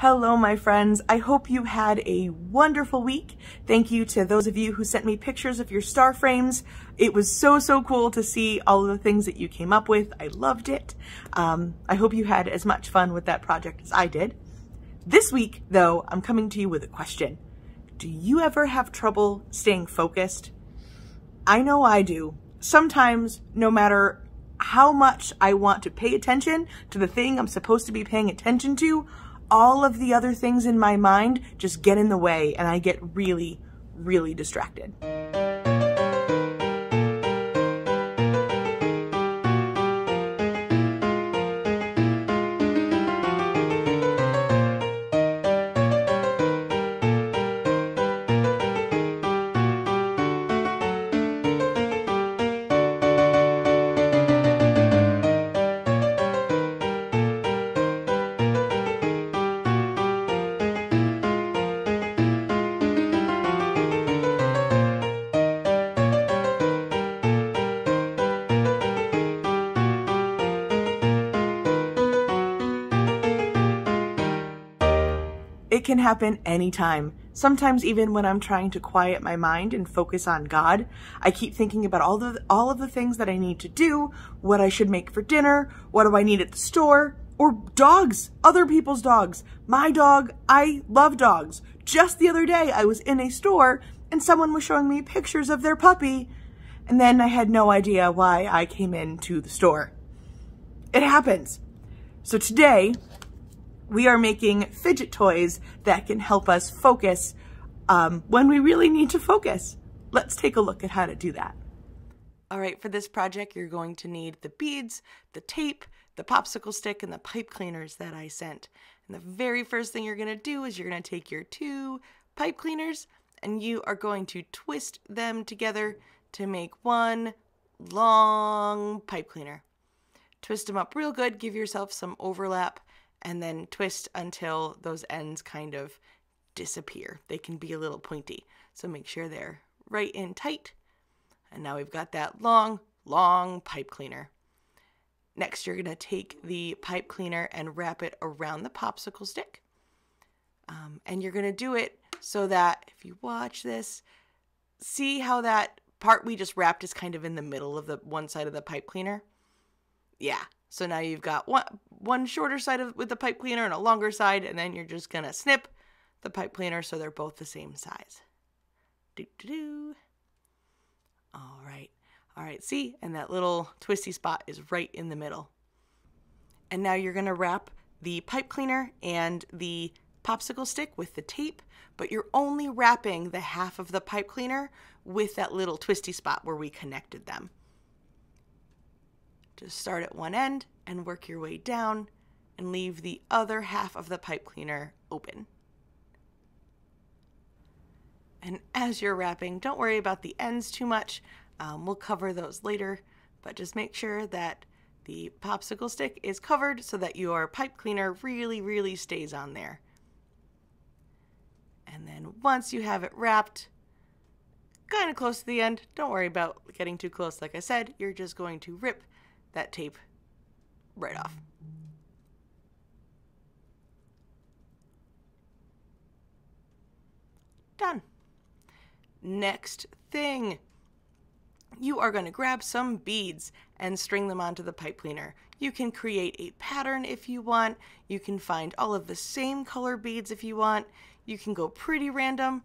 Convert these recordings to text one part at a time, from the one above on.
Hello, my friends. I hope you had a wonderful week. Thank you to those of you who sent me pictures of your star frames. It was so cool to see all of the things that you came up with. I loved it. I hope you had as much fun with that project as I did. This week, though, I'm coming to you with a question. Do you ever have trouble staying focused? I know I do. Sometimes, no matter how much I want to pay attention to the thing I'm supposed to be paying attention to, all of the other things in my mind just get in the way and I get really distracted. It can happen anytime. Sometimes even when I'm trying to quiet my mind and focus on God, I keep thinking about all of the things that I need to do, what I should make for dinner, what do I need at the store, or dogs, other people's dogs. My dog, I love dogs. Just the other day, I was in a store and someone was showing me pictures of their puppy, and then I had no idea why I came into the store. It happens. So today, we are making fidget toys that can help us focus when we really need to focus. Let's take a look at how to do that. All right, for this project, you're going to need the beads, the tape, the popsicle stick, and the pipe cleaners that I sent. And the very first thing you're gonna do is you're gonna take your two pipe cleaners and you are going to twist them together to make one long pipe cleaner. Twist them up real good, give yourself some overlap, and then twist until those ends kind of disappear. They can be a little pointy, so make sure they're right in tight. And now we've got that long pipe cleaner. Next, you're gonna take the pipe cleaner and wrap it around the popsicle stick. And you're gonna do it so that, if you watch this, see how that part we just wrapped is kind of in the middle of the one side of the pipe cleaner? Yeah. So now you've got one shorter side with the pipe cleaner and a longer side, and then you're just gonna snip the pipe cleaner so they're both the same size. All right, see? And that little twisty spot is right in the middle. And now you're gonna wrap the pipe cleaner and the popsicle stick with the tape, but you're only wrapping the half of the pipe cleaner with that little twisty spot where we connected them. Just start at one end and work your way down and leave the other half of the pipe cleaner open. And as you're wrapping, don't worry about the ends too much. We'll cover those later, but just make sure that the popsicle stick is covered so that your pipe cleaner really stays on there. And then once you have it wrapped, kind of close to the end, don't worry about getting too close. Like I said, you're just going to rip that tape right off. Done. Next thing, you are going to grab some beads and string them onto the pipe cleaner. You can create a pattern if you want. You can find all of the same color beads if you want. You can go pretty random.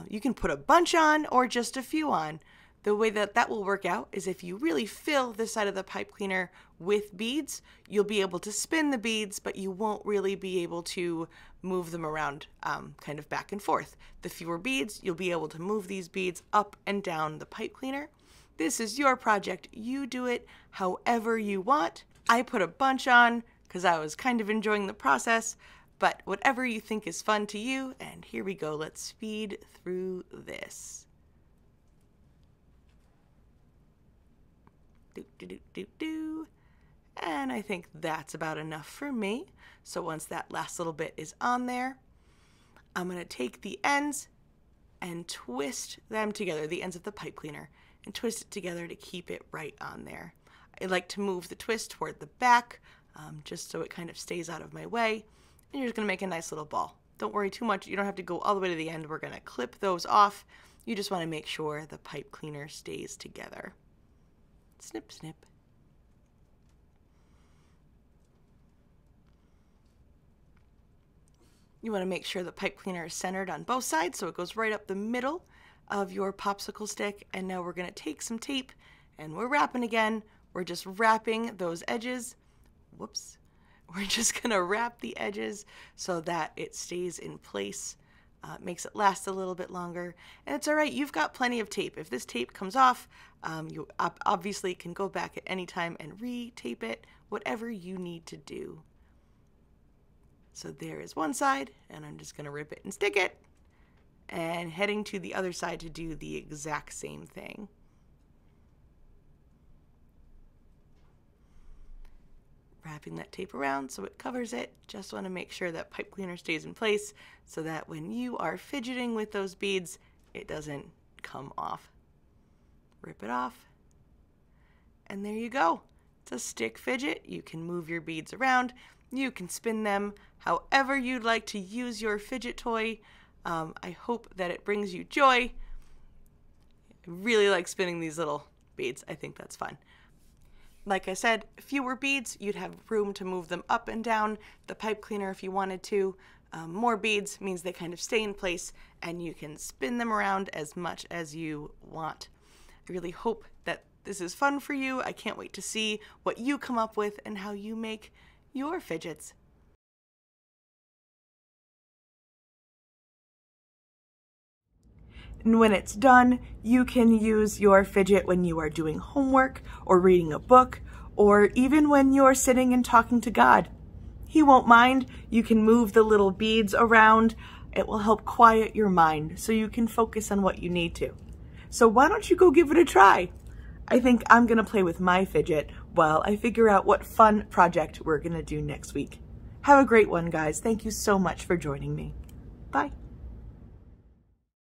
You can put a bunch on or just a few on. The way that will work out is if you really fill this side of the pipe cleaner with beads, you'll be able to spin the beads, but you won't really be able to move them around kind of back and forth. The fewer beads, you'll be able to move these beads up and down the pipe cleaner. This is your project. You do it however you want. I put a bunch on because I was kind of enjoying the process, but whatever you think is fun to you, and here we go. Let's speed through this. And I think that's about enough for me. So once that last little bit is on there, I'm going to take the ends and twist them together, the ends of the pipe cleaner, and twist it together to keep it right on there. I like to move the twist toward the back just so it kind of stays out of my way. and you're just going to make a nice little ball. Don't worry too much. You don't have to go all the way to the end. We're going to clip those off. You just want to make sure the pipe cleaner stays together. Snip, snip. You want to make sure the pipe cleaner is centered on both sides so it goes right up the middle of your popsicle stick. And now we're going to take some tape and we're wrapping again. We're just wrapping those edges. Whoops. We're just going to wrap the edges so that it stays in place. Makes it last a little bit longer. And it's all right. You've got plenty of tape. If this tape comes off, you obviously can go back at any time and re-tape it, whatever you need to do. So there is one side, and I'm just going to rip it and stick it, and heading to the other side to do the exact same thing. Wrapping that tape around so it covers it. Just want to make sure that pipe cleaner stays in place so that when you are fidgeting with those beads, it doesn't come off. Rip it off, and there you go. It's a stick fidget. You can move your beads around. You can spin them however you'd like to use your fidget toy. I hope that it brings you joy. I really like spinning these little beads. I think that's fun. Like I said, fewer beads, you'd have room to move them up and down the pipe cleaner if you wanted to. More beads means they kind of stay in place and you can spin them around as much as you want. I really hope that this is fun for you. I can't wait to see what you come up with and how you make your fidgets. And when it's done, you can use your fidget when you are doing homework or reading a book, or even when you're sitting and talking to God. He won't mind. You can move the little beads around. It will help quiet your mind so you can focus on what you need to. So why don't you go give it a try? I think I'm going to play with my fidget while I figure out what fun project we're going to do next week. Have a great one, guys. Thank you so much for joining me. Bye.